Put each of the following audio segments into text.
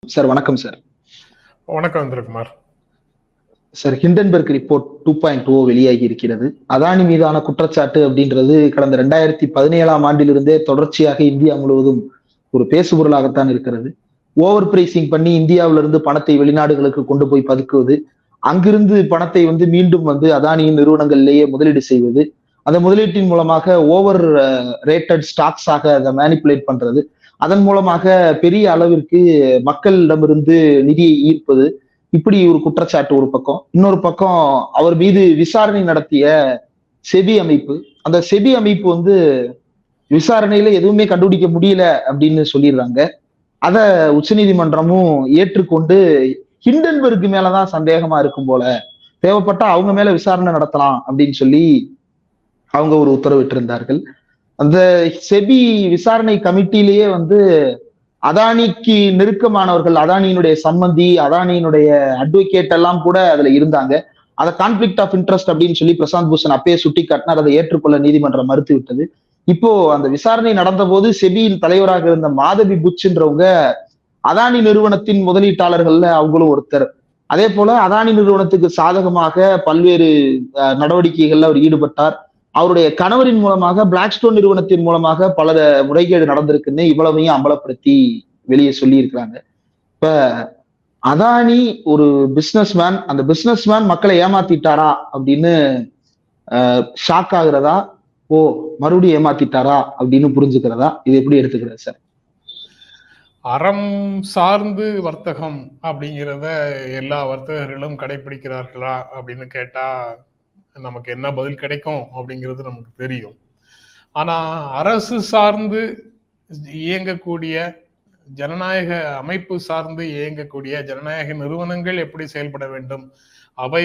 Sir வணக்கம் sir. வணக்கம் Indrakumar. Sir, Hindenburg report 2.0 வெளியாகி இருக்கிறது. அதானி மீதான குற்றச்சாட்டு அப்படின்றது கடந்த 2017ஆம் ஆண்டிலிருந்தே தொடர்ச்சியாக இந்தியா முழுவதும் ஒரு பேசுபொருளாகத்தான் இருக்கிறது. ஓவர் பிரைசிங் பண்ணி இந்தியாவிலிருந்து பணத்தை வெளிநாடுகளுக்கு கொண்டு போய் பதுக்குவது, அங்கிருந்து பணத்தை மீண்டும் அதானியின் நிறுவனங்களிலேயே முதலீடு செய்வது, அந்த முதலீட்டின் மூலமாக ஓவர் ரேட்டட் ஸ்டாக்ஸாக அதை மேனிப்புலேட் பண்றது, அதன் மூலமாக பெரிய அளவிற்கு மக்களிடமிருந்து நிதியை ஈர்ப்பது, இப்படி ஒரு குற்றச்சாட்டு ஒரு பக்கம். இன்னொரு பக்கம் அவர் மீது விசாரணை நடத்திய செபி அமைப்பு, அந்த செபி அமைப்பு விசாரணையில எதுவுமே கண்டுபிடிக்க முடியல அப்படின்னு சொல்லிடுறாங்க. அத உச்சநீதிமன்றமும் ஏற்றுக்கொண்டு ஹிண்டன்பர்க் மேலதான் சந்தேகமா இருக்கும் போல, தேவைப்பட்டா அவங்க மேல விசாரணை நடத்தலாம் அப்படின்னு சொல்லி அவங்க ஒரு உத்தரவிட்டிருந்தார்கள். அந்த செபி விசாரணை கமிட்டிலேயே அதானிக்கு நெருக்கமானவர்கள், அதானியினுடைய சம்பந்தி, அதானியினுடைய அட்வொகேட் எல்லாம் கூட அதுல இருந்தாங்க. அதை கான்ஃபிளிக்ட் ஆஃப் இன்ட்ரெஸ்ட் அப்படின்னு சொல்லி பிரசாந்த் பூஷன் அப்பயே சுட்டி காட்டினார். அதை ஏற்றுக்கொள்ள நீதிமன்றம் மறுத்து விட்டது. இப்போ அந்த விசாரணை நடந்த போது செபியின் தலைவராக இருந்த மாதவி புச்ன்றவங்க அதானி நிறுவனத்தின் முதலீட்டாளர்கள்ல அவங்களும் ஒருத்தர். அதே போல அதானி நிறுவனத்துக்கு சாதகமாக பல்வேறு நடவடிக்கைகள்ல அவர் ஈடுபட்டார். அவருடைய கணவரின் மூலமாக பிளாக்ஸ்டோன் நிறுவனத்தின் மூலமாக பல முறைகேடு நடந்திருக்குன்னு இவ்வளவையும் அம்பலப்படுத்தி வெளியே சொல்லி இருக்கிறாங்க. இப்ப அதானி ஒரு பிசினஸ்மேன், அந்த பிசினஸ்மேன் மக்களை ஏமாத்திட்டாரா அப்படின்னு ஷாக் ஆகுறதா, ஓ மறுபடியும் ஏமாத்திட்டாரா அப்படின்னு புரிஞ்சுக்கிறதா, இது எப்படி எடுத்துக்கிறது சார்? அறம் சார்ந்து வர்த்தகம் அப்படிங்கிறத எல்லா வர்த்தகர்களும் கடைபிடிக்கிறார்களா அப்படின்னு கேட்டா நமக்கு என்ன பதில் கிடைக்கும் அப்படிங்கிறது நமக்கு தெரியும். ஆனா அரசு சார்ந்து இயங்கக்கூடிய, ஜனநாயக அமைப்பு சார்ந்து இயங்கக்கூடிய ஜனநாயக நிறுவனங்கள் எப்படி செயல்பட வேண்டும், அவை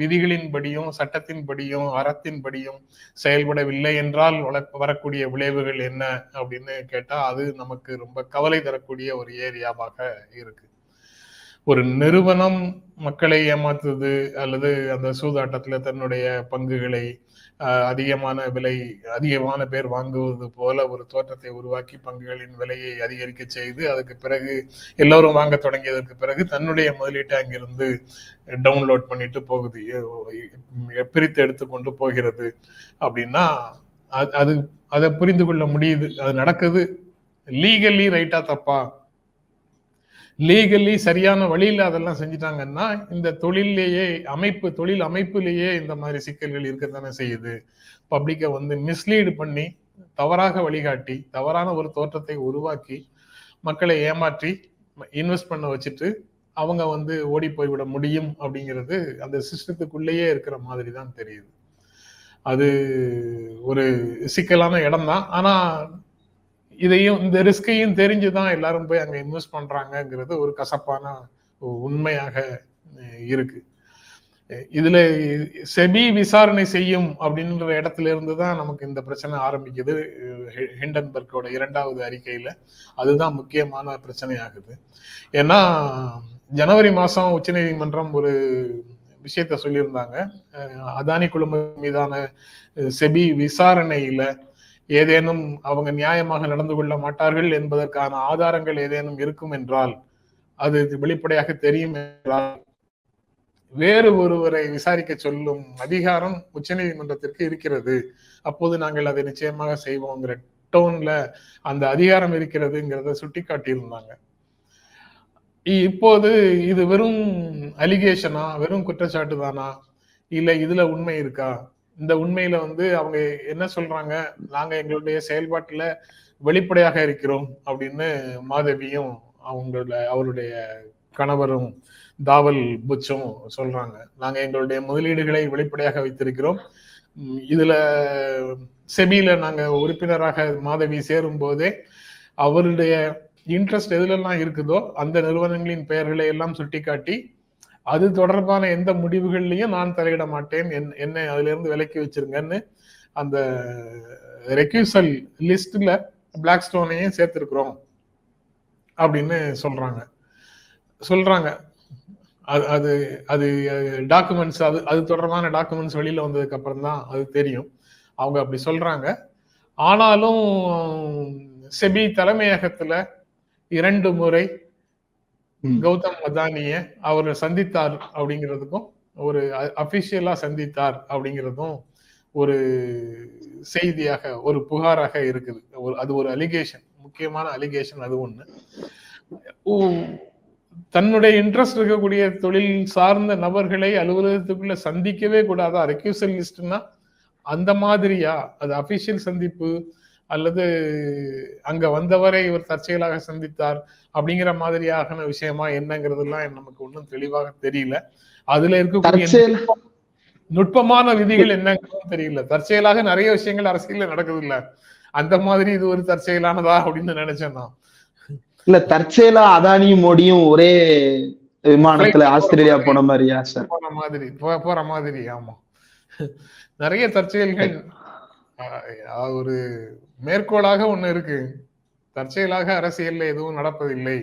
விதிகளின்படியும் சட்டத்தின்படியும் அறத்தின்படியும் செயல்படவில்லை என்றால் வரக்கூடிய விளைவுகள் என்ன அப்படின்னு கேட்டா அது நமக்கு ரொம்ப கவலை தரக்கூடிய ஒரு ஏரியாவாக இருக்கு. ஒரு நிறுவனம் மக்களை ஏமாத்துது அல்லது அந்த சூதாட்டத்துல தன்னுடைய பங்குகளை அதிகமான பேர் வாங்குவது போல ஒரு தோற்றத்தை உருவாக்கி பங்குகளின் விலையை அதிகரிக்க செய்து அதுக்கு பிறகு எல்லோரும் வாங்க தொடங்கியதற்கு பிறகு தன்னுடைய முதலீட்டை அங்கிருந்து டவுன்லோட் பண்ணிட்டு போகுது, பிரித்து எடுத்துக்கொண்டு போகிறது அப்படின்னா அதை புரிந்து கொள்ள முடியுது. அது நடக்குது. லீகல்லி ரைட்டா தப்பா? லீகல்லி சரியான வழியில அதெல்லாம் செஞ்சுட்டாங்கன்னா இந்த தொழில் அமைப்பிலேயே இந்த மாதிரி சிக்கல்கள் இருக்கத்தானே செய்யுது. பப்ளிக்கை மிஸ்லீடு பண்ணி, தவறாக வழிகாட்டி, தவறான ஒரு தோற்றத்தை உருவாக்கி மக்களை ஏமாற்றி இன்வெஸ்ட் பண்ண வச்சுட்டு அவங்க ஓடி போய்விட முடியும் அப்படிங்கிறது அந்த சிஸ்டத்துக்குள்ளேயே இருக்கிற மாதிரி தான் தெரியுது. அது ஒரு சிக்கலான இடம் தான். ஆனா இதையும் இந்த ரிஸ்கையும் தெரிஞ்சுதான் எல்லாரும் போய் அங்க இன்வெஸ்ட் பண்றாங்கிறது ஒரு கசப்பான உண்மையாக இருக்கு. இதுல செபி விசாரணை செய்யும் அப்படின்ற இடத்துல இருந்துதான் நமக்கு இந்த பிரச்சனை ஆரம்பிக்குது. ஹிண்டன்பர்க்கோட 2வது அறிக்கையில அதுதான் முக்கியமான பிரச்சனை ஆகுது. ஏன்னா ஜனவரி மாசம் உச்சநீதிமன்றம் ஒரு விஷயத்த சொல்லியிருந்தாங்க. அதானி குழுமம் மீதான செபி விசாரணையில ஏதேனும் அவங்க நியாயமாக நடந்து கொள்ள மாட்டார்கள் என்பதற்கான ஆதாரங்கள் ஏதேனும் இருக்கும் என்றால், அது வெளிப்படையாக தெரியும் என்றால், வேறு ஒருவரை விசாரிக்க சொல்லும் அதிகாரம் உச்சநீதிமன்றத்திற்கு இருக்கிறது. அப்போது நாங்கள் அதை நிச்சயமாக செய்வோங்கிற டோன்ல அந்த அதிகாரம் இருக்கிறதுங்கிறத சுட்டி காட்டியிருந்தாங்க. இப்போது இது வெறும் அலிகேஷனா, வெறும் குற்றச்சாட்டு தானா, இல்ல இதுல உண்மை இருக்கா? இந்த உண்மையில அவங்க என்ன சொல்றாங்க, நாங்க எங்களுடைய செயல்பாட்டுல வெளிப்படையாக இருக்கிறோம் அப்படின்னு மாதவியும் அவருடைய கணவரும் தாவல் புச்சும் சொல்றாங்க. நாங்க எங்களுடைய முதலீடுகளை வெளிப்படையாக வைத்திருக்கிறோம். இதுல செபியில நாங்க உறுப்பினராக மாதவி சேரும் போதே அவருடைய இன்ட்ரெஸ்ட் எதுலாம் இருக்குதோ அந்த நிறுவனங்களின் பெயர்களை எல்லாம் சுட்டிக்காட்டி அது தொடர்பான எந்த முடிவுகள்லையும் நான் தலையிட மாட்டேன், என்ன அதுல இருந்து விலக்கி வச்சிருங்கன்னு அந்த ரெக்யூசல் லிஸ்ட்ல பிளாக்ஸ்டோனையும் சேர்த்திருக்கிறோம் அப்படின்னு சொல்றாங்க. அது அது டாக்குமெண்ட்ஸ், அது தொடர்பான டாக்குமெண்ட்ஸ் வெளியில வந்ததுக்கு அப்புறம் தான் அது தெரியும். அவங்க அப்படி சொல்றாங்க. ஆனாலும் செபி தலைமையகத்துல 2 முறை கௌதம் அதானிய அவர் சந்தித்தார் அப்படிங்கிறதுக்கும், ஒரு அபிஷியலா சந்தித்தார் அப்படிங்கிறதும் ஒரு செய்தியாக, ஒரு புகாராக இருக்குது. அது ஒரு அலிகேஷன், முக்கியமான அலிகேஷன் அது ஒண்ணு. தன்னுடைய இன்ட்ரெஸ்ட் இருக்கக்கூடிய தொழில் சார்ந்த நபர்களை அலுவலகத்துக்குள்ள சந்திக்கவே கூடாதா? ரெக்யூசல் லிஸ்ட்னா அந்த மாதிரியா? அது அபிஷியல் சந்திப்பு அல்லது அங்க வந்தவரை இவர் தற்செயலாக சந்தித்தார் அப்படிங்கிற மாதிரியான விஷயமா என்னங்கிறதுலாம் நமக்கு ஒன்றும் தெளிவாக தெரியல. அதுல இருக்கக்கூடிய நுட்பமான விதிகள் என்னங்கிறதும் தெரியல. தற்செயலாக நிறைய விஷயங்கள் அரசியல்ல நடக்குது இல்ல, அந்த மாதிரி இது ஒரு தற்செயலானதா அப்படின்னு நினைச்சேன் நான். இல்ல, தற்செயலா அதானியும் மோடியும் ஒரே விமானத்துல ஆஸ்திரேலியா போன மாதிரியா சார்? போற மாதிரி. ஆமா, நிறைய தற்செயல்கள். ஒரு மேற்கோளாக ஒண்ணு இருக்கு, தற்செயலாக அரசியல்ல எதுவும் நடப்பதில்லை,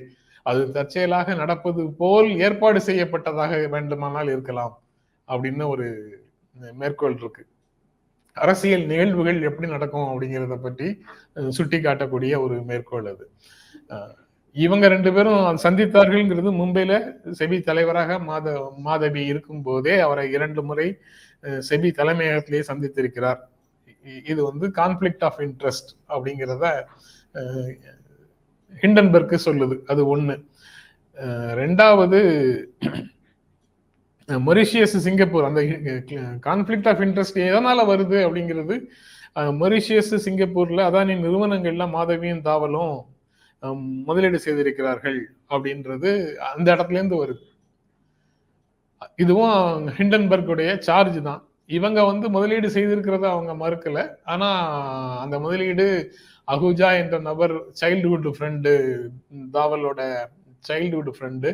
அது தற்செயலாக நடப்பது போல் ஏற்பாடு செய்யப்பட்டதாக வேண்டுமானால் இருக்கலாம் அப்படின்னு ஒரு மேற்கோள் இருக்கு. அரசியல் நிகழ்வுகள் எப்படி நடக்கும் அப்படிங்கிறத பற்றி சுட்டி காட்டக்கூடிய ஒரு மேற்கோள் அது. இவங்க ரெண்டு பேரும் சந்தித்தார்கள்ங்கிறது மும்பையில செபி தலைவராக மாதவி இருக்கும் போதே அவரை 2 முறை செபி தலைமையகத்திலேயே சந்தித்திருக்கிறார். இது வந்து கான்ஃபிளிக்ட் ஆஃப் இன்ட்ரெஸ்ட் அப்படிங்கிறத ஹிண்டன்பர்க் சொல்லுது. அது ஒண்ணு. ரெண்டாவது, மொரிஷியஸ், சிங்கப்பூர், அந்த கான்ஃபிளிக்ட் ஆஃப் இன்ட்ரெஸ்ட் எதனால வருது அப்படிங்கிறது, மொரிஷியஸ் சிங்கப்பூர்ல அதானி நிறுவனங்கள்ல மாதவியும் தாவலும் முதலீடு செய்திருக்கிறார்கள் அப்படின்றது அந்த இடத்துல இருந்து வருது. இதுவும் ஹிண்டன்பர்க்குடைய சார்ஜ் தான். இவங்க வந்து முதலீடு செய்திருக்கிறத அவங்க மறுக்கல. ஆனா அந்த முதலீடு அஹூஜா என்ற நபர் சைல்ட்ஹுட் ஃப்ரெண்டு, தாவலோட சைல்ட்ஹுட் ஃப்ரெண்டு,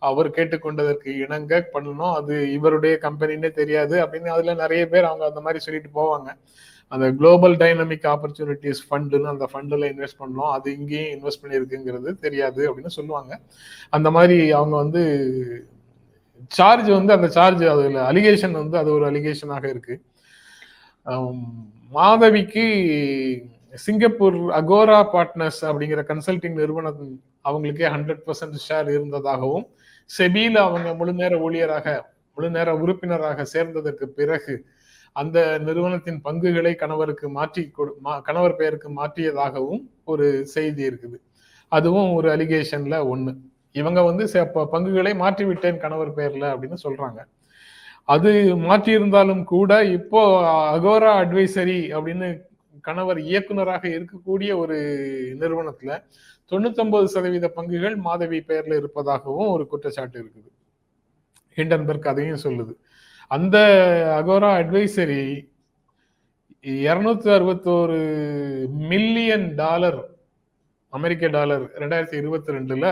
அவர் கேட்டுக்கொண்டதற்கு இணங்க பண்ணணும், அது இவருடைய கம்பெனின்னே தெரியாது அப்படின்னு அதுல நிறைய பேர் அவங்க அந்த மாதிரி சொல்லிட்டு போவாங்க. அந்த குளோபல் டைனமிக் ஆப்பர்ச்சுனிட்டிஸ் ஃபண்டுன்னு அந்த ஃபண்டில் இன்வெஸ்ட் பண்ணோம், அது இங்கேயும் இன்வெஸ்ட் பண்ணியிருக்குங்கிறது தெரியாது அப்படின்னு சொல்லுவாங்க. அந்த மாதிரி அவங்க வந்து சார்ஜ் வந்து அந்த சார்ஜ், அதுல அலிகேஷன் வந்து அது ஒரு அலிகேஷனாக இருக்கு. மாதவிக்கு சிங்கப்பூர் அகோரா பார்ட்னர்ஸ் அப்படிங்கிற கன்சல்டிங் நிறுவனம் அவங்களுக்கே 100% ஷேர் இருந்ததாகவும், செபியில அவங்க முழு நேர உறுப்பினராக சேர்ந்ததற்கு பிறகு அந்த நிறுவனத்தின் பங்குகளை கணவர் பெயருக்கு மாற்றியதாகவும் ஒரு செய்தி இருக்குது. அதுவும் ஒரு அலிகேஷன்ல ஒண்ணு. இவங்க வந்து பங்குகளை மாற்றி விட்டேன் கணவர் பெயர்ல அப்படின்னு சொல்றாங்க. அது மாற்றி இருந்தாலும் கூட இப்போ அகோரா அட்வைசரி அப்படின்னு கணவர் இயக்குனராக இருக்கக்கூடிய ஒரு நிறுவனத்துல 99% பங்குகள் மாதவி பெயர்ல இருப்பதாகவும் ஒரு குற்றச்சாட்டு இருக்குது. ஹிண்டன்பர்க் அதையும் சொல்லுது. அந்த அகோரா அட்வைசரி $261 மில்லியன் அமெரிக்க டாலர் 2022ல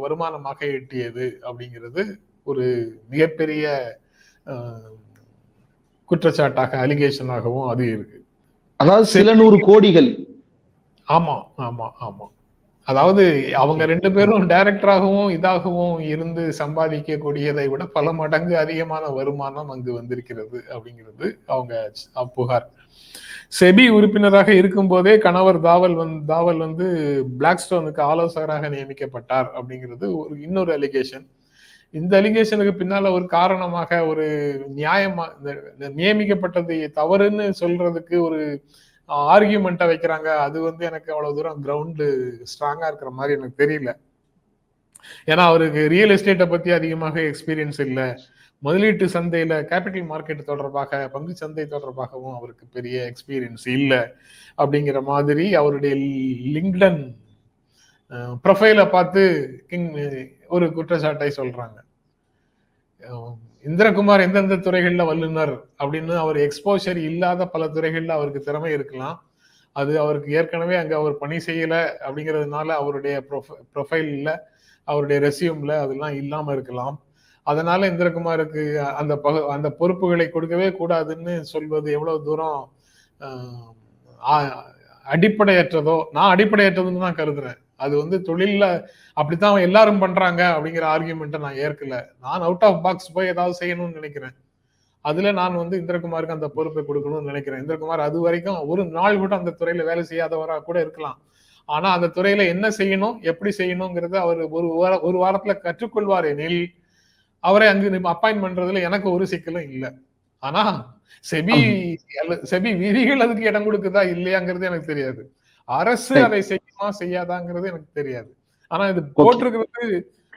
வருமானமாக எட்டியது அப்படிங்கிறது ஒரு மிகப்பெரிய குற்றச்சாட்டாக, அலிகேஷனாகவும் அது இருக்கு. அதாவது சில 100 கோடிகள். ஆமா ஆமா ஆமா. அதாவது அவங்க 2 பேரும் டைரக்டராகவும் இதாகவும் இருந்து சம்பாதிக்கக்கூடியதை விட பல மடங்கு அதிகமான வருமானம் அங்கு வந்திருக்கிறது அப்படிங்கிறது அவங்க புகார். செபி உறுப்பினராக இருக்கும் போதே கணவர் தாவல் வந்து பிளாக்ஸ்டோனுக்கு ஆலோசகராக நியமிக்கப்பட்டார் அப்படிங்கிறது இன்னொரு அலிகேஷன். இந்த அலிகேஷனுக்கு பின்னால ஒரு காரணமாக, ஒரு நியாயமா, நியமிக்கப்பட்டது தவறுன்னு சொல்றதுக்கு ஒரு ஆர்கியூமெண்ட்டை வைக்கிறாங்க. அது வந்து எனக்கு அவ்வளவு தூரம் கிரவுண்டு ஸ்ட்ராங்கா இருக்கிற மாதிரி எனக்கு தெரியல. ஏன்னா அவருக்கு ரியல் எஸ்டேட்டை பத்தி அதிகமாக எக்ஸ்பீரியன்ஸ் இல்லை, முதலீட்டு சந்தையில கேபிட்டல் மார்க்கெட் தொடர்பாக, பங்கு சந்தை தொடர்பாகவும் அவருக்கு பெரிய எக்ஸ்பீரியன்ஸ் இல்லை அப்படிங்கிற மாதிரி அவருடைய லிங்க்டன் ப்ரொஃபைலை பார்த்து ஒரு குற்றச்சாட்டை சொல்றாங்க. இந்திரகுமார் எந்தெந்த துறைகள்ல வல்லுநர் அப்படின்னு அவர் எக்ஸ்போஷர் இல்லாத பல துறைகள்ல அவருக்கு திறமை இருக்கலாம். அது அவருக்கு ஏற்கனவே அங்க அவர் பணி செய்யல அப்படிங்கிறதுனால அவருடைய ப்ரொஃபைல்ல, அவருடைய ரெசியூம்ல அதெல்லாம் இல்லாம இருக்கலாம். அதனால இந்திரகுமாருக்கு அந்த பொறுப்புகளை கொடுக்கவே கூடாதுன்னு சொல்வது எவ்வளவு தூரம் அடிப்படையற்றதோ, நான் அடிப்படையற்றதுன்னு தான் கருதுறேன். அது வந்து தொழில்ல அப்படித்தான் எல்லாரும் பண்றாங்க அப்படிங்கிற ஆர்கியூமெண்ட்டை நான் ஏற்கல. நான் அவுட் ஆஃப் பாக்ஸ் போய் ஏதாவது செய்யணும்னு நினைக்கிறேன். அதுல நான் வந்து இந்திரகுமாருக்கு அந்த பொறுப்பை கொடுக்கணும்னு நினைக்கிறேன். இந்திரகுமார் அது வரைக்கும் ஒரு நாள் கூட அந்த துறையில வேலை செய்யாதவரா கூட இருக்கலாம். ஆனா அந்த துறையில என்ன செய்யணும், எப்படி செய்யணுங்கிறத அவர் ஒரு வாரத்துல கற்றுக்கொள்வார் எனில் அவரை அங்கு அப்பாயிண்ட் பண்றதுல எனக்கு ஒரு சிக்கலும் இல்லை. ஆனா செபி செபி விதிகள் அதுக்கு இடம் கொடுக்குதா இல்லையாங்கிறது எனக்கு தெரியாது. அரசு அதை செய்யுமா செய்யாதாங்கிறது எனக்கு தெரியாது. ஆனா இது போட்டிருக்கிறது,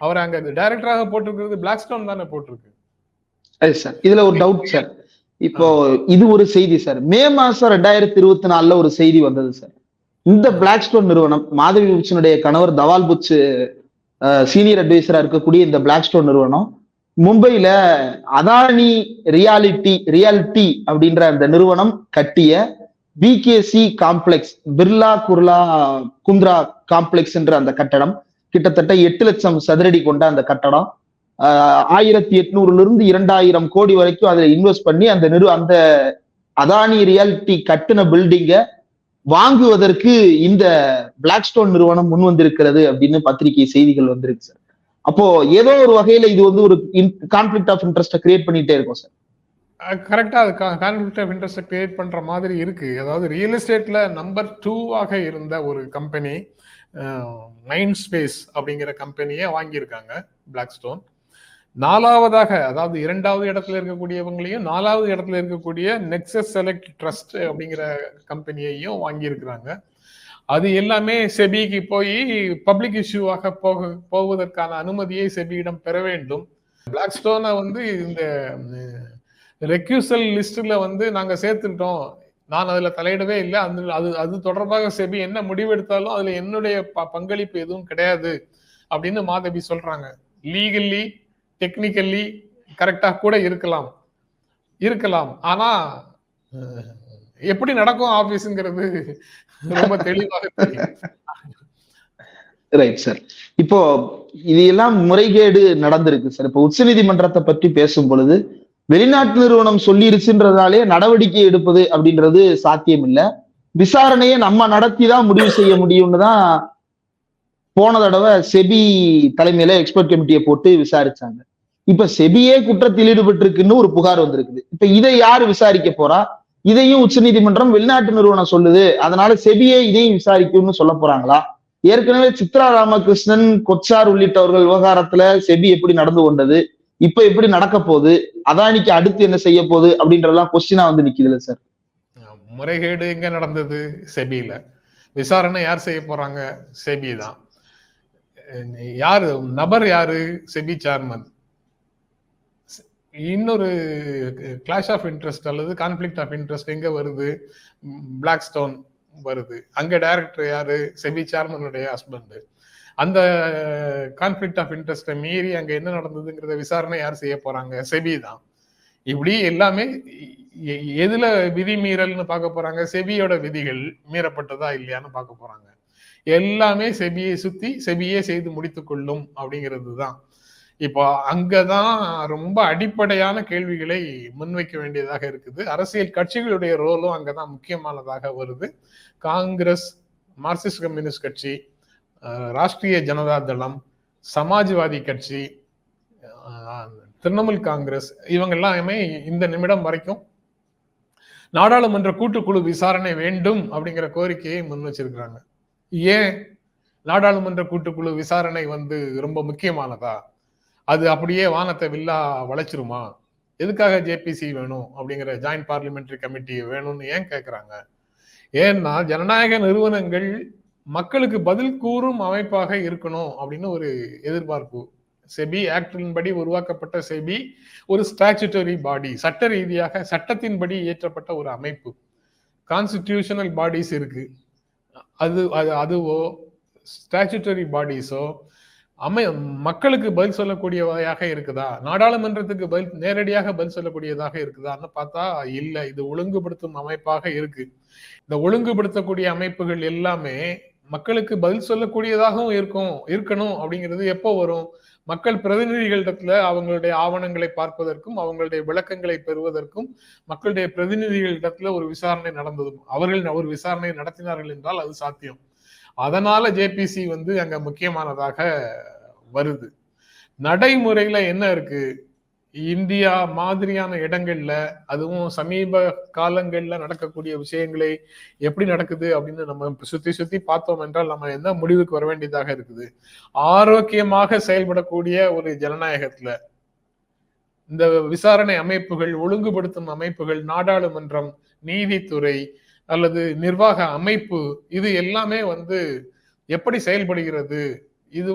அவர் அங்க டைரக்டராக போட்டிருக்கிறது பிளாக்ஸ்டோன் தானே போட்டிருக்கு. சார் இதுல ஒரு டவுட் சார். இப்போ இது ஒரு செய்தி சார். மே மாசம் 2024 ஒரு செய்தி வந்தது சார். இந்த பிளாக்ஸ்டோன் நிறுவனம், மாதவி புட்சினுடைய கணவர் தவால் புட்ச் சீனியர் அட்வைசரா இருக்கக்கூடிய இந்த பிளாக்ஸ்டோன் நிறுவனம் மும்பையில அதானி ரியாலிட்டி அப்படின்ற அந்த நிறுவனம் கட்டிய BKC complex, Birla Kundra complex என்ற அந்த கட்டடம் கிட்டத்தட்ட 8 லட்சம் சதுரடி கொண்ட அந்த கட்டடம் 1800 2000 கோடி வரைக்கும் அதுல இன்வெஸ்ட் பண்ணி அந்த அதானி ரியாலிட்டி கட்டின பில்டிங்க வாங்குவதற்கு இந்த பிளாக்ஸ்டோன் நிறுவனம் முன் வந்திருக்கிறது அப்படின்னு பத்திரிகை செய்திகள் வந்திருக்கு சார். அப்போ ஏதோ ஒரு வகையில இது வந்து ஒரு கான்ஃபிளிக்ட் ஆஃப் இன்ட்ரெஸ்ட் கிரியேட் பண்ணிட்டே இருக்கும் சார். கரெக்டா அது கான்ஃபிளிக்ட் ஆஃப் இன்ட்ரெஸ்ட் கிரியேட் பண்ற மாதிரி இருக்கு. அதாவது ரியல் எஸ்டேட்ல நம்பர் 2ஆக இருந்த ஒரு கம்பெனி மைண்ட்ஸ்பேஸ் அப்படிங்கிற கம்பெனியை வாங்கியிருக்காங்க பிளாக்ஸ்டோன். 4வதாக, அதாவது 2வது இடத்துல இருக்கக்கூடியவங்களையும் 4வது இடத்துல இருக்கக்கூடிய நெக்ஸஸ் செலக்ட் ட்ரஸ்ட் அப்படிங்கிற கம்பெனியையும் வாங்கியிருக்கிறாங்க. அது எல்லாமே செபிக்கு போய் பப்ளிக் இஷ்யூவாக போவதற்கான அனுமதியை செபியிடம் பெற வேண்டும். பிளாக்ஸ்டோனை வந்து இந்த ரெக்யூசல் லிஸ்ட்ல வந்து நாங்க சேர்த்துட்டோம், நான் அதுல தலையிடவே இல்லை, அது தொடர்பாக செபி என்ன முடிவெடுத்தாலும் அதுல என்னுடைய பங்களிப்பு எதுவும் கிடையாது அப்படின்னு மாதவி சொல்றாங்க. லீகல்லி டெக்னிக்கல்லி கரெக்டா கூட இருக்கலாம். ஆனா எப்படி நடக்கும் ஆபீஸ்ங்கிறது ரொம்ப தெளிவாக தெரியும். Right sir. இப்போ இது எல்லாம் முறைகேடு நடந்திருக்கு சார். இப்போ உச்ச நீதிமன்றத்தை பற்றி பேசும் பொழுது வெளிநாட்டு நிறுவனம் சொல்லிருச்சுன்றதாலே நடவடிக்கை எடுப்பது அப்படின்றது சாத்தியம் இல்லை. விசாரணையை நம்ம நடத்தி தான் முடிவு செய்ய முடியும்னு தான் போன தடவை செபி தலைமையில எக்ஸ்பர்ட் கமிட்டியை போட்டு விசாரிச்சாங்க. இப்ப செபியே குற்றத்தில் ஈடுபட்டிருக்குன்னு ஒரு புகார் வந்திருக்குது. இப்ப இதை யாரு விசாரிக்க போறா? இதையும் உச்ச நீதிமன்றம் வெளிநாட்டு நிறுவனம் சொல்லுது, அதனால செபியே இதையும் விசாரிக்கும்னு சொல்ல போறாங்களா? ஏற்கனவே சித்ரா ராமகிருஷ்ணன், கொச்சார் உள்ளிட்டவர்கள் விவகாரத்துல செபி எப்படி நடந்து கொண்டது, இப்ப எப்படி நடக்க போகுது, அதானிக்கு அடுத்து என்ன செய்ய போகுது அப்படின்றதெல்லாம் கொஸ்டினா வந்து நிக்குதுல்ல சார். முறைகேடு எங்க நடந்தது? செபியில. விசாரணை யார் செய்ய போறாங்க? செபி தான். யாரு நபர்? யாரு? செபி சேர்மன். இன்னொரு கிளாஷ் ஆஃப் இன்ட்ரெஸ்ட் அல்லது கான்ஃபிளிக்ட் ஆஃப் இன்ட்ரெஸ்ட் எங்க வருது? பிளாக்ஸ்டோன் வருது. அங்க டைரக்டர் யாரு? செபி சேர்மனுடைய ஹஸ்பண்ட். அந்த கான்ஃபிளிக்ட் ஆஃப் இன்ட்ரெஸ்ட மீறி அங்க என்ன நடந்ததுங்கிறத விசாரணை யார் செய்ய போறாங்க? செபி தான். இப்படி எல்லாமே எதுல விதி மீறல்னு பார்க்க போறாங்க? செபியோட விதிகள் மீறப்பட்டதா இல்லையான்னு பார்க்க போறாங்க. எல்லாமே செபியை சுத்தி செபியே செய்து முடித்துக் கொள்ளும் அப்படிங்கிறது தான். இப்போ அங்கதான் ரொம்ப அடிப்படையான கேள்விகளை முன்வைக்க வேண்டியதாக இருக்குது. அரசியல் கட்சிகளுடைய ரோலும் அங்கதான் முக்கியமானதாக வருது. காங்கிரஸ், மார்க்சிஸ்ட் கம்யூனிஸ்ட் கட்சி, ராஷ்டிரிய ஜனதா தளம், சமாஜ்வாதி கட்சி, திரிணாமுல் காங்கிரஸ், இவங்க எல்லாமே இந்த நிமிடம் வரைக்கும் நாடாளுமன்ற கூட்டுக்குழு விசாரணை வேண்டும் அப்படிங்கிற கோரிக்கையை முன் வச்சிருக்கிறாங்க. ஏன் நாடாளுமன்ற கூட்டுக்குழு விசாரணை வந்து ரொம்ப முக்கியமானதா? அது அப்படியே வானத்தை வில்லா வளைச்சிருமா? எதுக்காக ஜேபிசி வேணும் அப்படிங்கிற ஜாயிண்ட் பார்லிமெண்டரி கமிட்டி வேணும்னு ஏன் கேட்கிறாங்க? ஏன்னா ஜனநாயக நிறுவனங்கள் மக்களுக்கு பதில் கூறும் அமைப்பாக இருக்கணும் அப்படின்னு ஒரு எதிர்பார்ப்பு. செபி ஆக்டின்படி உருவாக்கப்பட்ட செபி ஒரு ஸ்டாச்சுட்டரி பாடி, சட்ட ரீதியாக சட்டத்தின்படி இயற்றப்பட்ட ஒரு அமைப்பு. கான்ஸ்டிடியூஷனல் பாடிஸ் இருக்கு. அதுவோ ஸ்டாச்சுட்டரி பாடிஸோ மக்களுக்கு பதில் சொல்லக்கூடியவையாக இருக்குதா? நாடாளுமன்றத்துக்கு நேரடியாக பதில் சொல்லக்கூடியதாக இருக்குதான்னு பார்த்தா இல்ல. இது ஒழுங்குபடுத்தும் அமைப்பாக இருக்கு. இந்த ஒழுங்குபடுத்தக்கூடிய அமைப்புகள் எல்லாமே மக்களுக்கு பதில் சொல்லக்கூடியதாகவும் இருக்கணும் அப்படிங்கிறது எப்போ வரும்? மக்கள் பிரதிநிதிகளிடத்துல அவங்களுடைய ஆவணங்களை பார்ப்பதற்கும் அவங்களுடைய விளக்கங்களை பெறுவதற்கும் மக்களுடைய பிரதிநிதிகளிடத்துல ஒரு விசாரணை நடந்ததும் அவர்கள் ஒரு விசாரணை நடத்தினார்கள் என்றால் அது சாத்தியம். அதனால ஜேபிசி அங்க முக்கியமானதாக வருது. நடைமுறையில என்ன இருக்கு? இந்தியா மாதிரியான இடங்கள்ல, அதுவும் சமீப காலங்கள்ல நடக்கக்கூடிய விஷயங்களை எப்படி நடக்குது அப்படின்னு நம்ம சுத்தி சுத்தி பார்த்தோம் என்றால் நம்ம என்ன முடிவுக்கு வர வேண்டியதாக இருக்குது. ஆரோக்கியமாக செயல்படக்கூடிய ஒரு ஜனநாயகத்துல இந்த விசாரணை அமைப்புகள், ஒழுங்குபடுத்தும் அமைப்புகள், நாடாளுமன்றம், நீதித்துறை அல்லது நிர்வாக அமைப்பு, இது எல்லாமே எப்படி செயல்படுகிறது? இது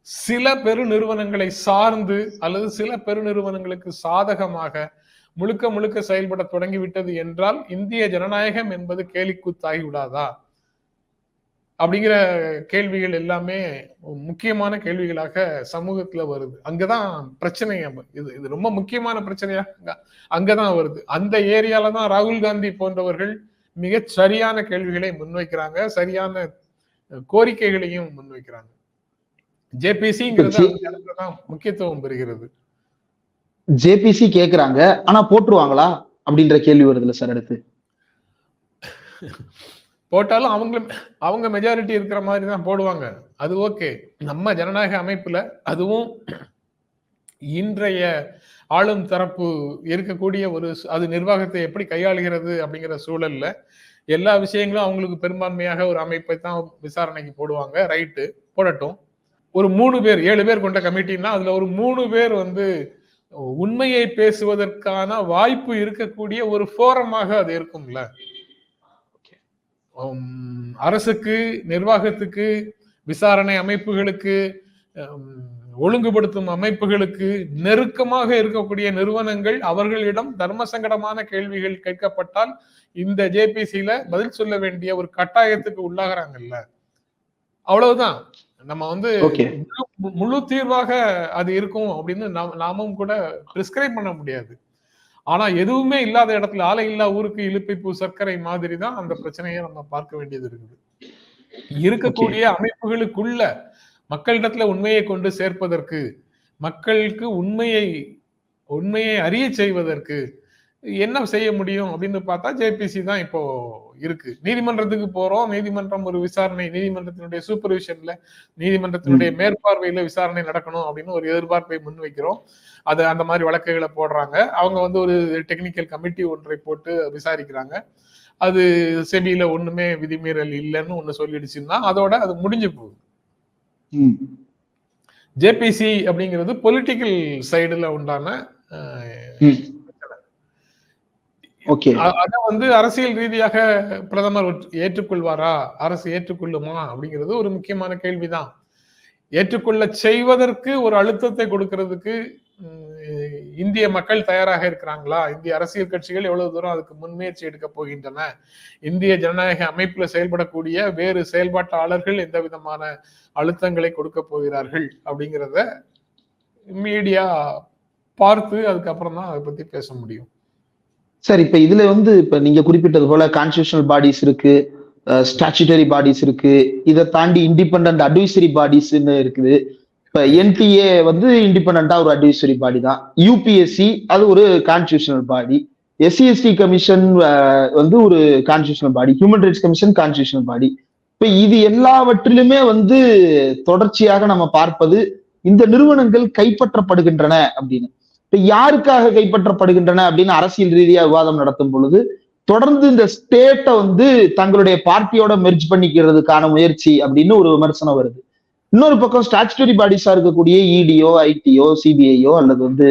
சில பெருநிறுவனங்களை சார்ந்து அல்லது சில பெருநிறுவனங்களுக்கு சாதகமாக முழுக்க முழுக்க செயல்பட தொடங்கிவிட்டது என்றால் இந்திய ஜனநாயகம் என்பது கேலிக்கூத்தாகி விடாதா? அப்படிங்கிற கேள்விகள் எல்லாமே முக்கியமான கேள்விகளாக சமூகத்துல வருது. அங்கதான் பிரச்சனை. இது ரொம்ப முக்கியமான பிரச்சனையா அங்கதான் வருது. அந்த ஏரியால தான் ராகுல் காந்தி போன்றவர்கள் மிக சரியான கேள்விகளை முன்வைக்கிறாங்க, சரியான கோரிக்கைகளையும் முன்வைக்கிறாங்க. ஜேபிசிங்கிறது அந்த இடத்துல தான் முக்கியத்துவம் பெறுகிறது. ஜேபிசி கேக்குறாங்க, ஆனா போட்டுருவாங்களா அப்படின்ற கேள்வி வருதுல்ல சார் அடுத்து. போட்டாலும் அவங்க மெஜாரிட்டி இருக்கிற மாதிரி தான் போடுவாங்க. அது ஓகே. நம்ம ஜனநாயக அமைப்புல அதுவும் இன்றைய ஆளும் தரப்பு இருக்கக்கூடிய அது நிர்வாகத்தை எப்படி கையாளுகிறது அப்படிங்கிற சூழல்ல எல்லா விஷயங்களும் அவங்களுக்கு பெரும்பான்மையாக ஒரு அமைப்பை தான் விசாரணைக்கு போடுவாங்க. ரைட்டு, போடட்டும். ஒரு 3 பேர் 7 பேர் கொண்ட கமிட்டின்னா அதுல ஒரு 3 பேர் உண்மையை பேசுவதற்கான வாய்ப்பு இருக்கக்கூடிய ஒரு ஃபோரமாக அது இருக்கும்ல. அரசுக்கு, நிர்வாகத்துக்கு, விசாரணை அமைப்புகளுக்கு, ஒழுங்குபடுத்தும் அமைப்புகளுக்கு நெருக்கமாக இருக்கக்கூடிய நிறுவனங்கள் அவர்களிடம் தர்ம சங்கடமான கேள்விகள் கேட்கப்பட்டால் இந்த ஜேபிசில பதில் சொல்ல வேண்டிய ஒரு கட்டாயத்துக்கு உள்ளாகிறாங்கல்ல. அவ்வளவுதான். நம்ம முழு தீர்வாக அது இருக்கும் அப்படின்னு நாமும் கூட பிரிஸ்கிரைப் பண்ண முடியாது. ஆனா எதுவுமே இல்லாத இடத்துல ஆலை இல்லா ஊருக்கு இழுப்பை பூ சர்க்கரை மாதிரி தான் அந்த பிரச்சனையை நம்ம பார்க்க வேண்டியது இருக்குது. இருக்கக்கூடிய அமைப்புகளுக்குள்ள மக்களிடத்துல உண்மையை கொண்டு சேர்ப்பதற்கு, மக்களுக்கு உண்மையை அறிய செய்வதற்கு என்ன செய்ய முடியும் அப்படின்னு பார்த்தா ஜேபிசி தான் இப்போ இருக்கு. நீதிமன்றத்துக்கு போறோம், நீதிமன்றம் ஒரு விசாரணை, நீதிமன்றத்தினுடைய சூப்பர்விஷன்ல, நீதிமன்றத்தினுடைய மேற்பார்வையில விசாரணை நடக்கணும் அப்படின்னு ஒரு எதிர்பார்ப்பை முன்வைக்கிறோம். அது அந்த மாதிரி வழக்குகளை போடுறாங்க. அவங்க ஒரு டெக்னிக்கல் கமிட்டி ஒன்றை போட்டு விசாரிக்கிறாங்க. அது செபியில ஒண்ணுமே விதிமீறல் இல்லைன்னு ஒண்ணு சொல்லிடுச்சுன்னா அதோட அது முடிஞ்சு போகுது. ஜேபிசி அப்படிங்கிறது பொலிட்டிக்கல் சைடுல உண்டான அத அரசியல் ரீதியாக பிரதமர் ஏற்றுக்கொள்வாரா, அரசு ஏற்றுக்கொள்ளுமா அப்படிங்கிறது ஒரு முக்கியமான கேள்விதான். ஏற்றுக்கொள்ள செய்வதற்கு ஒரு அழுத்தத்தை கொடுக்கிறதுக்கு இந்திய மக்கள் தயாராக இருக்கிறாங்களா? இந்திய அரசியல் கட்சிகள் எவ்வளவு தூரம் அதுக்கு முன்முயற்சி எடுக்க போகின்றன? இந்திய ஜனநாயக அமைப்புல செயல்படக்கூடிய வேறு செயல்பாட்டாளர்கள் எந்த விதமான அழுத்தங்களை கொடுக்க போகிறார்கள் அப்படிங்கிறத மீடியா பார்த்து அதுக்கப்புறம் தான் அதை பத்தி பேச முடியும். சார், இப்ப இதுல இப்ப நீங்க குறிப்பிட்டது போல கான்ஸ்டிடியூஷனல் பாடிஸ் இருக்கு, ஸ்டாச்சுட்டரி பாடிஸ் இருக்கு, இதை தாண்டி இண்டிபெண்டன்ட் அட்வைசரி பாடிஸ்ன்னு இருக்குது. இப்ப என்டிஏ இண்டிபெண்டா ஒரு அட்வைசரி பாடி தான். யூபிஎஸ்சி அது ஒரு கான்ஸ்டிடியூஷனல் பாடி. எஸ்சிஎஸ்டி கமிஷன் ஒரு constitutional body. Human rights commission constitutional body. இப்ப இது எல்லாவற்றிலுமே தொடர்ச்சியாக நம்ம பார்ப்பது இந்த நிறுவனங்கள் கைப்பற்றப்படுகின்றன அப்படின்னு. இப்ப யாருக்காக கைப்பற்றப்படுகின்றன அப்படின்னு அரசியல் ரீதியா விவாதம் நடத்தும் பொழுது தொடர்ந்து இந்த ஸ்டேட்டை தங்களுடைய பார்ட்டியோட மெர்ஜ் பண்ணிக்கிறதுக்கான முயற்சி அப்படின்னு ஒரு விமர்சனம் வருது. இன்னொரு பக்கம் ஸ்டாச்சுட்டரி பாடிஸா இருக்கக்கூடிய இடியோ, ஐடியோ, சிபிஐயோ அல்லது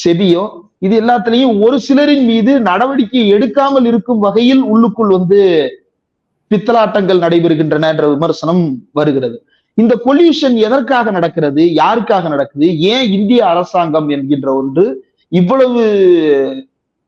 செபியோ, இது எல்லாத்திலையும் ஒரு சிலரின் மீது நடவடிக்கை எடுக்காமல் இருக்கும் வகையில் உள்ளுக்குள் பித்தலாட்டங்கள் நடைபெறுகின்றன என்ற விமர்சனம் வருகிறது. இந்த கொல்யூஷன் எதற்காக நடக்கிறது, யாருக்காக நடக்குது, ஏன் இந்திய அரசாங்கம் என்கின்ற ஒன்று இவ்வளவு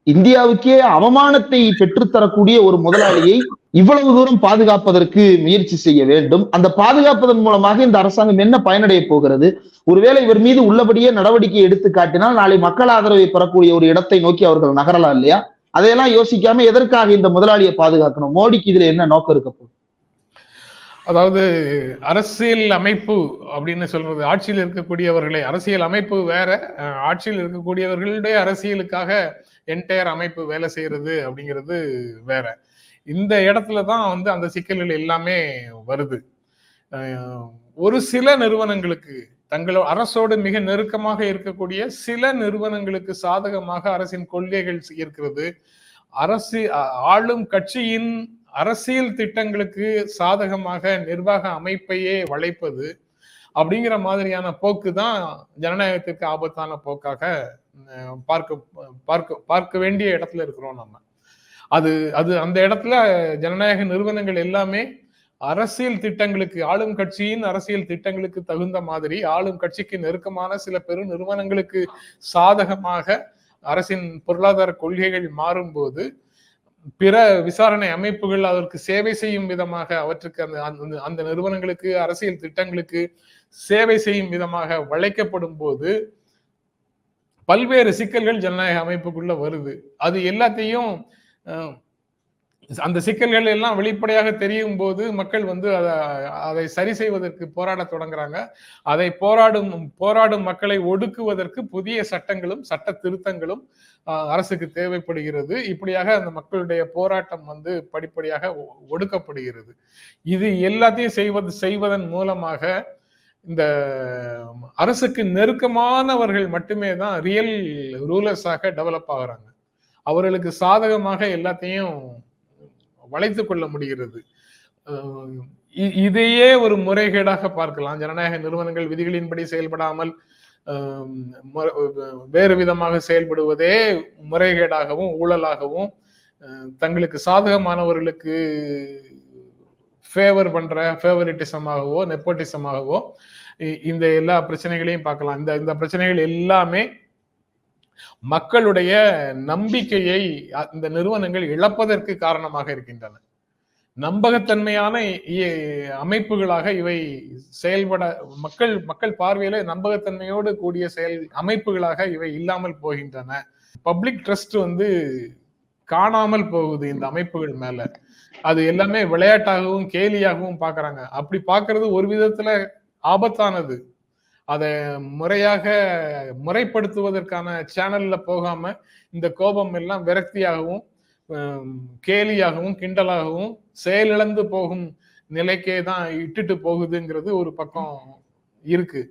இந்தியாவுக்கே அவமானத்தை பெற்றுத்தரக்கூடிய ஒரு முதலாளியை இவ்வளவு தூரம் பாதுகாப்பதற்கு முயற்சி செய்ய வேண்டும்? அந்த பாதுகாப்பதன் மூலமாக இந்த அரசாங்கம் என்ன பயனடைய போகிறது? ஒருவேளை இவர் மீது உள்ளபடியே நடவடிக்கை எடுத்து காட்டினால் நாளை மக்கள் ஆதரவை பெறக்கூடிய ஒரு இடத்தை நோக்கி அவர்கள் நகரலாம் இல்லையா? அதையெல்லாம் யோசிக்காம எதற்காக இந்த முதலாளியை பாதுகாக்கணும்? மோடிக்கு இதுல என்ன நோக்கம் இருக்க போகுது? அதாவது அரசியல் அமைப்பு அப்படின்னு சொல்றது, ஆட்சியில் இருக்கக்கூடியவர்களை, அரசியல் அமைப்பு வேற, ஆட்சியில் இருக்கக்கூடியவர்களுடைய அரசியலுக்காக என்டையர் அமைப்பு வேலை செய்யறது அப்படிங்கிறது வேற. இந்த இடத்துலதான் அந்த சிக்கல்கள் எல்லாமே வருது. ஒரு சில நிறுவனங்களுக்கு தங்களோட அரசோடு மிக நெருக்கமாக இருக்கக்கூடிய சில நிறுவனங்களுக்கு சாதகமாக அரசின் கொள்கைகள் இருக்கிறது. ஆளும் கட்சியின் அரசியல் திட்டங்களுக்கு சாதகமாக நிர்வாக அமைப்பையே வளைப்பது அப்படிங்கிற மாதிரியான போக்கு தான் ஜனநாயகத்திற்கு ஆபத்தான போக்காக பார்க்க வேண்டிய இடத்துல இருக்கிறோம் நம்ம. அது அந்த இடத்துல ஜனநாயக நிறுவனங்கள் எல்லாமே அரசியல் திட்டங்களுக்கு, ஆளும் கட்சியின் அரசியல் திட்டங்களுக்கு தகுந்த மாதிரி ஆளும் கட்சிக்கு நெருக்கமான சில பெரு நிறுவனங்களுக்கு சாதகமாக அரசின் பொருளாதார கொள்கைகள் மாறும்போது பிற விசாரணை அமைப்புகள் அதற்கு சேவை செய்யும் விதமாக அவற்றுக்கு அந்த நிறுவனங்களுக்கு அரசியல் திட்டங்களுக்கு சேவை செய்யும் விதமாக வளைக்கப்படும் போது பல்வேறு சிக்கல்கள் ஜனநாயக அமைப்புக்குள்ள வருது. அது எல்லாத்தையும் அந்த சிக்கல்கள் எல்லாம் வெளிப்படையாக தெரியும் போது மக்கள் அதை சரி செய்வதற்கு போராட தொடங்குறாங்க. அதை போராடும் மக்களை ஒடுக்குவதற்கு புதிய சட்டங்களும் சட்ட திருத்தங்களும் அரசுக்கு தேவைப்படுகிறது. இப்படியாக அந்த மக்களுடைய போராட்டம் படிப்படியாக ஒடுக்கப்படுகிறது. இது எல்லாத்தையும் செய்வதன் மூலமாக இந்த அரசுக்கு நெருக்கமானவர்கள் மட்டுமே தான் ரியல் ரூலர்ஸாக டெவலப் ஆகுறாங்க. அவர்களுக்கு சாதகமாக எல்லாத்தையும் வளைத்து கொள்ள முடிகிறது. இதையே ஒரு முறைகேடாக பார்க்கலாம். ஜனநாயக நிறுவனங்கள் விதிகளின்படி செயல்படாமல் வேறு விதமாக செயல்படுவதே முறைகேடாகவும் ஊழலாகவும் தங்களுக்கு சாதகமானவர்களுக்கு ஃபேவர் பண்ற ஃபேவரிட்டிசமாகவோ நெப்போட்டிசமாகவோ இந்த எல்லா பிரச்சனைகளையும் பார்க்கலாம். இந்த பிரச்சனைகள் எல்லாமே மக்களுடைய நம்பிக்கையை இந்த நிறுவனங்கள் இழப்பதற்கு காரணமாக இருக்கின்றன. நம்பகத்தன்மையான அமைப்புகளாக இவை செயல்பட மக்கள் பார்வையில நம்பகத்தன்மையோடு கூடிய அமைப்புகளாக இவை இல்லாமல் போகின்றன. பப்ளிக் ட்ரஸ்ட் காணாமல் போகுது இந்த அமைப்புகள் மேல. அது எல்லாமே விளையாட்டாகவும் கேலியாகவும் பாக்குறாங்க. அப்படி பாக்குறது ஒரு விதத்துல ஆபத்தானது. அதை முறைப்படுத்துவதற்கான சேனல்ல போகாம இந்த கோபம் எல்லாம் விரக்தியாகவும் கேலியாகவும் கிண்டலாகவும் செயலிழந்து போகும் நிலைக்கே தான் இட்டுட்டு போகுதுங்கிறது ஒரு பக்கம் இருக்கு.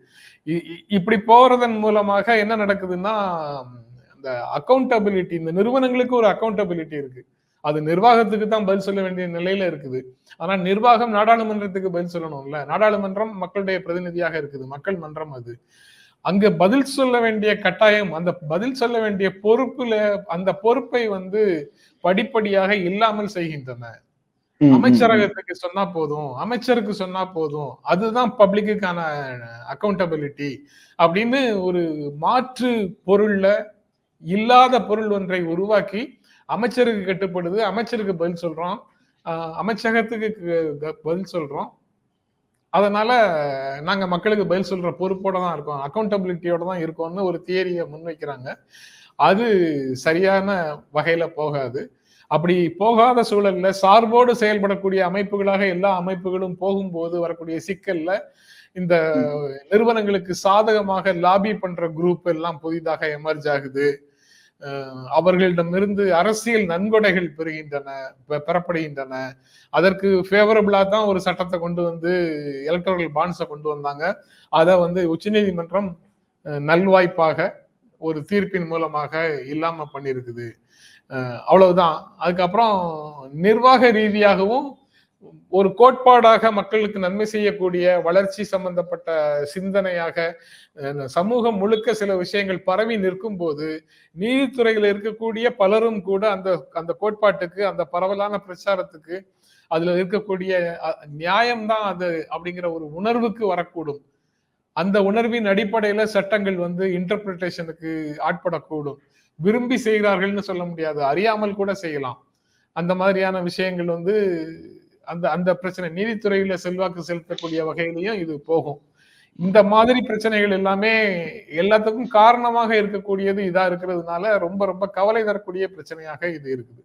இப்படி போறதன் மூலமாக என்ன நடக்குதுன்னா, இந்த அக்கௌண்டபிலிட்டி, இந்த நிறுவனங்களுக்கு ஒரு அக்கௌண்டபிலிட்டி இருக்கு. அது நிர்வாகத்துக்கு தான் பதில் சொல்ல வேண்டிய நிலையில இருக்குது. ஆனா நிர்வாகம் நாடாளுமன்றத்துக்கு பதில் சொல்லணும்ல. நாடாளுமன்றம் மக்களுடைய பிரதிநிதியாக இருக்குது, மக்கள் மன்றம். அது அங்க பதில் சொல்ல வேண்டிய கட்டாயம், அந்த பதில் சொல்ல வேண்டிய பொறுப்புல அந்த பொறுப்பை படிப்படியாக இல்லாமல் செய்கின்றன. அமைச்சரகத்துக்கு சொன்னா போதும், அமைச்சருக்கு சொன்னா போதும், அதுதான் பப்ளிக்குக்கான அக்கௌண்டபிலிட்டி அப்படின்னு ஒரு மாற்று பொருள்ல இல்லாத பொருள் ஒன்றை உருவாக்கி அமைச்சருக்கு கட்டுப்படுது, அமைச்சருக்கு பதில் சொல்றோம், அமைச்சகத்துக்கு பதில் சொல்றோம். அதனால நாங்க மக்களுக்கு பதில் சொல்ற பொறுப்போட தான் இருக்கோம், அக்கௌண்டபிலிட்டியோட தான் இருக்கோம்னு ஒரு தியரியை முன்வைக்கிறாங்க. அது சரியான வகையில போகாது. அப்படி போகாத சூழல்ல சார்போடு செயல்படக்கூடிய அமைப்புகளாக எல்லா அமைப்புகளும் போகும்போது வரக்கூடிய சிக்கல்ல இந்த நிறுவனங்களுக்கு சாதகமாக லாபி பண்ற குரூப் எல்லாம் புதிதாக எமர்ஜ் ஆகுது. அவர்களிடமிருந்து அரசியல் நன்கொடைகள் பெறப்படுகின்றன. அதற்கு ஃபேவரபிளா தான் ஒரு சட்டத்தை கொண்டு எலக்டோரல் பாண்ட்ஸை கொண்டு வந்தாங்க. அதை உச்சநீதிமன்றம் நல்வாய்ப்பாக ஒரு தீர்ப்பின் மூலமாக இல்லாம பண்ணிருக்குது. அவ்வளவுதான். அதுக்கப்புறம் நிர்வாக ரீதியாகவும் ஒரு கோட்பாடாக மக்களுக்கு நன்மை செய்யக்கூடிய வளர்ச்சி சம்பந்தப்பட்ட சிந்தனையாக சமூகம் முழுக்க சில விஷயங்கள் பரவி நிற்கும் போது நீதித்துறையில் இருக்கக்கூடிய பலரும் கூட அந்த கோட்பாட்டுக்கு, அந்த பரவலான பிரச்சாரத்துக்கு, அதுல இருக்கக்கூடிய நியாயம்தான் அது அப்படிங்கிற ஒரு உணர்வுக்கு வரக்கூடும். அந்த உணர்வின் அடிப்படையில சட்டங்கள் இன்டர்பிரிட்டேஷனுக்கு ஆட்படக்கூடும். விரும்பி செய்கிறார்கள்னு சொல்ல முடியாது, அறியாமல் கூட செய்யலாம். அந்த மாதிரியான விஷயங்கள் அந்த பிரச்சனை நீதித்துறையில செல்வாக்கு செலுத்தக்கூடிய வகையிலையும் இது போகும். இந்த மாதிரி பிரச்சனைகள் எல்லாமே எல்லாத்துக்கும் காரணமாக இருக்கக்கூடியது இதா இருக்கிறதுனால ரொம்ப ரொம்ப கவலை தரக்கூடிய பிரச்சனையாக இது இருக்குது.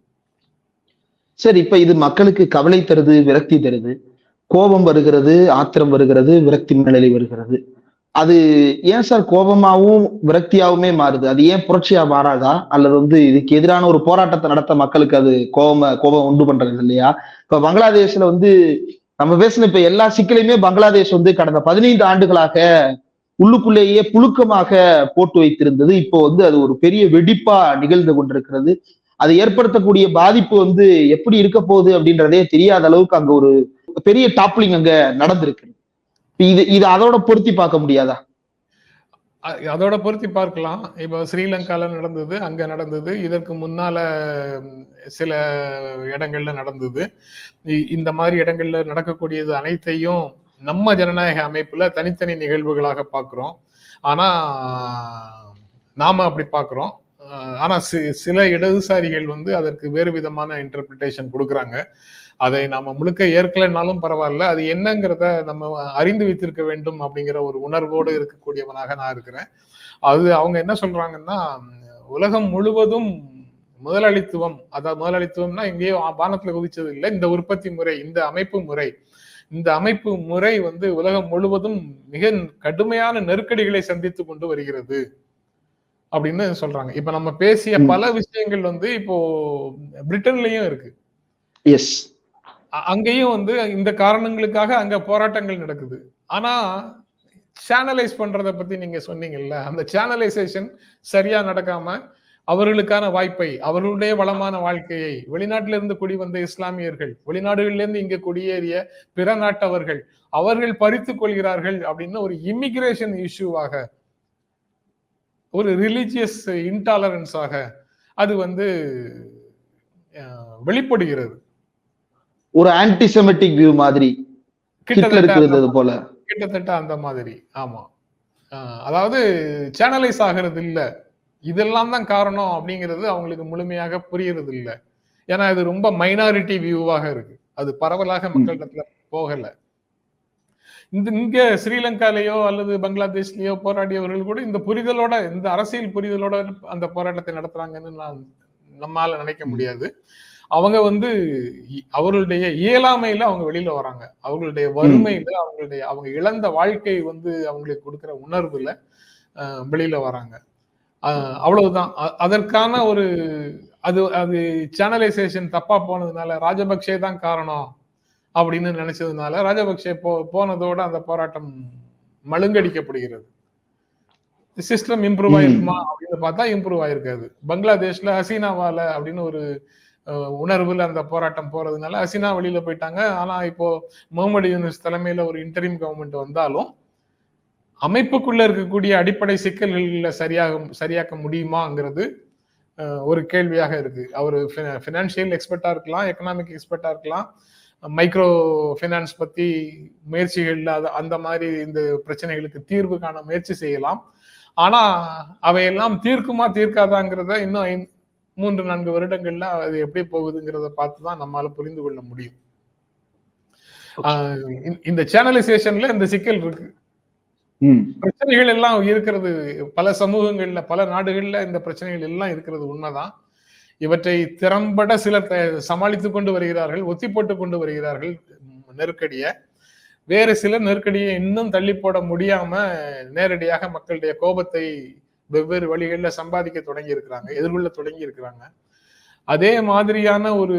சரி, இப்ப இது மக்களுக்கு கவலை தருது, விரக்தி தருது, கோபம் வருகிறது, ஆத்திரம் வருகிறது, விரக்தி நிலை வருகிறது. அது ஏன் சார் கோபமாவும் விரக்தியாவுமே மாறுது? அது ஏன் புரட்சியா மாறாதா? அல்லது இதுக்கு எதிரான ஒரு போராட்டத்தை நடத்த மக்களுக்கு அது கோபம் உண்டு பண்றது இல்லையா? இப்ப பங்களாதேஷ்ல நம்ம பேசின இப்ப எல்லா சிக்கலையுமே பங்களாதேஷ் வந்து கடந்த 15 ஆண்டுகளாக உள்ளுக்குள்ளேயே புழுக்கமாக போட்டு வைத்திருந்தது. இப்போ வந்து அது ஒரு பெரிய வெடிப்பா நிகழ்ந்து கொண்டிருக்கிறது. அது ஏற்படுத்தக்கூடிய பாதிப்பு வந்து எப்படி இருக்க போகுது அப்படின்றதே தெரியாத அளவுக்கு அங்க ஒரு பெரிய டாப்லிங் அங்க நடந்திருக்கு. இது அதோட பொருத்தி பார்க்க முடியாதா? அதோட பொருத்தி பார்க்கலாம். இப்போ ஸ்ரீலங்கால நடந்தது, அங்க நடந்தது. இதற்கு முன்னால சில இடங்கள்ல நடந்தது. இந்த மாதிரி இடங்கள்ல நடக்கக்கூடியது அனைத்தையும் நம்ம ஜனநாயக அமைப்புல தனித்தனி நிகழ்வுகளாக பார்க்கிறோம். ஆனா நாம அப்படி பார்க்கிறோம். ஆனா சில இடதுசாரிகள் வந்து அதற்கு வேறு விதமான இன்டர்பிரிட்டேஷன் கொடுக்குறாங்க. அதை நாம முழுக்க ஏற்கலைன்னாலும் பரவாயில்ல, அது என்னங்கிறத நம்ம அறிந்து வைத்திருக்க வேண்டும் அப்படிங்கிற ஒரு உணர்வோடு இருக்கக்கூடியவனாக நான் இருக்கிறேன். அது அவங்க என்ன சொல்றாங்கன்னா, உலகம் முழுவதும் முதலாளித்துவம், அதாவது முதலாளித்துவம்னா எங்கேயோ வானத்துல குதிச்சது இல்லை, இந்த உற்பத்தி முறை, இந்த அமைப்பு முறை வந்து உலகம் முழுவதும் மிக கடுமையான நெருக்கடிகளை சந்தித்து கொண்டு வருகிறது அப்படின்னு சொல்றாங்க. இப்ப நம்ம பேசிய பல விஷயங்கள் வந்து இப்போ பிரிட்டன்லயும் இருக்கு. எஸ். அங்கேயும் வந்து இந்த காரணங்களுக்காக அங்க போராட்டங்கள் நடக்குது. ஆனா சேனலைஸ் பண்றத பத்தி நீங்க சொன்னீங்கல்ல, அந்த சேனலைசேஷன் சரியா நடக்காம அவர்களுக்கான வாய்ப்பை, அவர்களுடைய வளமான வாழ்க்கையை, வெளிநாட்டிலிருந்து குடிவந்த இஸ்லாமியர்கள், வெளிநாடுகளிலிருந்து இங்க குடியேறிய பிற நாட்டவர்கள், அவர்கள் பறித்துக் கொள்கிறார்கள் அப்படின்னு ஒரு இமிகிரேஷன் இஷ்யூவாக, ஒரு ரிலிஜியஸ் இன்டாலரன்ஸாக அது வந்து வெளிப்படுகிறது. ஒரு ஆன்டிசெமிட்டிக் வியூ மாதிரி போல, கிட்டத்தட்ட அந்த மாதிரி. ஆமா, அதாவது சேனலைஸ் ஆகிறது இல்ல, இதெல்லாம் தான் காரணம் அப்படிங்கிறது அவங்களுக்கு முழுமையாக புரியறது இல்ல. ஏன்னா இது ரொம்ப மைனாரிட்டி வியூவாக இருக்கு, அது பரவலாக மக்களிடத்துல போகல. இங்க ஸ்ரீலங்காலேயோ அல்லது பங்களாதேஷ்லயோ போராடியவர்கள் கூட இந்த புரிதலோட, இந்த அரசியல் புரிதலோட அந்த போராட்டத்தை நடத்துறாங்கன்னு நம்மால நினைக்க முடியாது. அவங்க வந்து அவர்களுடைய இயலாமையில அவங்க வெளியில வராங்க, அவங்களுடைய வறுமையில, அவங்க இழந்த வாழ்க்கை வந்து அவங்களுக்கு கொடுக்கிற உணர்வுல வெளியில வராங்க. அவ்வளவுதான். அதற்கான ஒரு அது சேனலைசேஷன் தப்பா போனதுனால, ராஜபக்சே தான் காரணம் அப்படின்னு நினைச்சதுனால ராஜபக்சே போனதோட அந்த போராட்டம் மழுங்கடிக்கப்படுகிறது. சிஸ்டம் இம்ப்ரூவ் ஆயிருக்குமா அப்படின்னு பார்த்தா இம்ப்ரூவ் ஆயிருக்காது. பங்களாதேஷ்ல ஹசீனாவால அப்படின்னு ஒரு உணர்வுல அந்த போராட்டம் போறதுனால ஹசீனா வெளியில போயிட்டாங்க. ஆனா இப்போ முகமது யூனுஸ் தலைமையில ஒரு இன்டரிம் கவர்மெண்ட் வந்தாலும் அமைப்புக்குள்ள இருக்கக்கூடிய அடிப்படை சிக்கல்கள்ல சரியாக்க முடியுமாங்கிறது ஒரு கேள்வியாக இருக்கு. அவர் பினான்சியல் எக்ஸ்பர்ட்டா இருக்கலாம், எக்கனாமிக் எக்ஸ்பர்ட்டா இருக்கலாம், மைக்ரோ பினான்ஸ் பத்தி முயற்சிகள்ல அந்த மாதிரி இந்த பிரச்சனைகளுக்கு தீர்வு காண முயற்சி செய்யலாம். ஆனா அவையெல்லாம் தீர்க்குமா தீர்க்காதாங்கிறத இன்னும் 3-4 வருடங்கள்ல அது எப்படி போகுதுங்கிறத பார்த்துதான் நம்மளால புரிந்து கொள்ள முடியும். இந்த சேனலைசேஷன்ல இந்த சிக்கல் இருக்கு, பிரச்சனைகள் எல்லாம் இருக்கிறது. பல சமூகங்கள்ல, பல நாடுகள்ல இந்த பிரச்சனைகள் எல்லாம் இருக்கிறது உண்மைதான். இவற்றை திறம்பட சிலர் சமாளித்துக் கொண்டு வருகிறார்கள், ஒத்தி போட்டுக் கொண்டு வருகிறார்கள் நெருக்கடிய. வேறு சிலர் நெருக்கடியை இன்னும் தள்ளி போட முடியாம நேரடியாக மக்களுடைய கோபத்தை வெவ்வேறு வழிகள்ல சம்பாதிக்க தொடங்கி இருக்கிறாங்க, எதிர்கொள்ள தொடங்கி இருக்கிறாங்க. அதே மாதிரியான ஒரு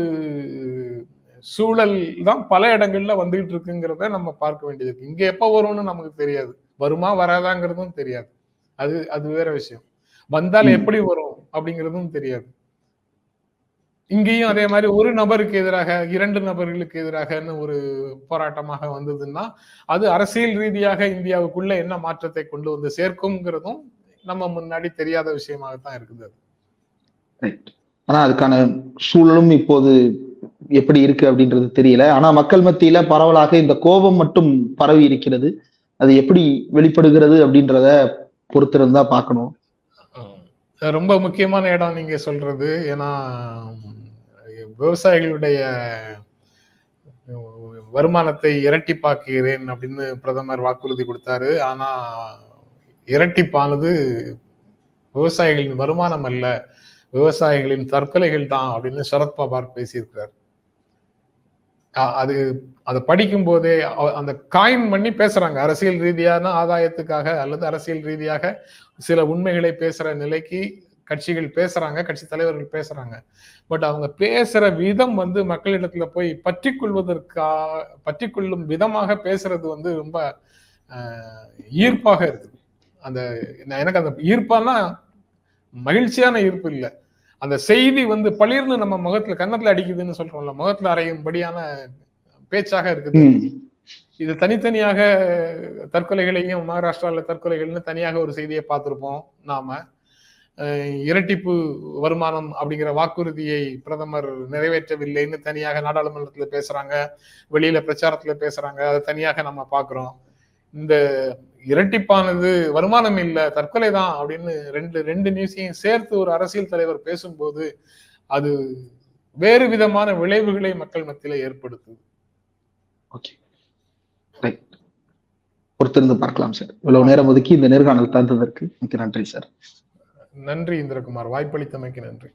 சூழல் தான் பல இடங்கள்ல வந்துகிட்டு இருக்குங்கிறத நம்ம பார்க்க வேண்டியது இருக்கு. இங்க எப்ப வரும்னு நமக்கு தெரியாது, வருமா வராதாங்கிறதும் தெரியாது, அது வேற விஷயம். வந்தால் எப்படி வரும் அப்படிங்கிறதும் தெரியாது. இங்கேயும் அதே மாதிரி ஒரு நபருக்கு எதிராக 2 நபர்களுக்கு எதிராக ஒரு போராட்டமாக வந்ததுன்னா அது அரசியல் ரீதியாக இந்தியாவுக்குள்ள என்ன மாற்றத்தை கொண்டு வந்து சேர்க்கும்ங்கிறதும் நம்ம முன்னாடி தெரியாத விஷயமாகத்தான் இருக்குது. ஆனா அதுக்கான சூழலும் இப்போது எப்படி இருக்கு அப்படின்றது தெரியல. ஆனா மக்கள் மத்தியில பரவலாக இந்த கோபம் மட்டும் பரவி இருக்கிறது. அது எப்படி வெளிப்படுகிறது அப்படின்றத பொறுத்திருந்தா பார்க்கணும். ரொம்ப முக்கியமான இடம் நீங்க சொல்றது. ஏன்னா விவசாயிகளுடைய வருமானத்தை இரட்டிப்பாக்குகிறேன் அப்படின்னு பிரதமர் வாக்குறுதி கொடுத்தாரு. ஆனா இரட்டிப்பானது விவசாயிகளின் வருமானம் அல்ல, விவசாயிகளின் தற்கொலைகள் தான் அப்படின்னு சரத்பவார் பேசியிருக்கிறார். அதை படிக்கும் போதே அந்த காயின் பண்ணி பேசுறாங்க. அரசியல் ரீதியான ஆதாயத்துக்காக அல்லது அரசியல் ரீதியாக சில உண்மைகளை பேசுற நிலைக்கு கட்சிகள் பேசுறாங்க, கட்சி தலைவர்கள் பேசுறாங்க. பட் அவங்க பேசுற விதம் வந்து மக்களிடத்துல போய் பற்றி கொள்ளும் விதமாக பேசுறது வந்து ரொம்ப ஈர்ப்பாக இருக்குது. அந்த எனக்கு அந்த ஈர்ப்பானா மகிழ்ச்சியான ஈர்ப்பு இல்லை. அந்த செய்தி வந்து பளிர்னு நம்ம முகத்துல கன்னத்துல அடிக்குதுன்னு சொல்றோம்ல, முகத்துல அறையும்படியான பேச்சாக இருக்குது. இது தனித்தனியாக தற்கொலைகளையும் மகாராஷ்டிரால தற்கொலைகள்னு தனியாக ஒரு செய்தியை பார்த்திருப்போம் நாம. இரட்டிப்பு வருமானம் அப்படிங்கிற வாக்குறுதியை பிரதமர் நிறைவேற்றவில்லைன்னு தனியாக நாடாளுமன்றத்துல பேசுறாங்க, வெளியில பிரச்சாரத்துல பேசுறாங்க, அதை தனியாக நம்ம பாக்குறோம். இந்த இரட்டிப்பானது வருமானம் இல்ல, தற்கொலை தான் அப்படின்னு ரெண்டு நியூஸையும் சேர்த்து ஒரு அரசியல் தலைவர் பேசும்போது அது வேறு விதமான விளைவுகளை மக்கள் மத்தியில ஏற்படுத்துது. பொறுத்திருந்து பார்க்கலாம் சார். இவ்வளவு நேரம் ஒதுக்கி இந்த நேர்காணல் தந்ததற்கு மிக்க நன்றி சார். நன்றி இந்திரகுமார், வாய்ப்பளித்தமைக்கு நன்றி.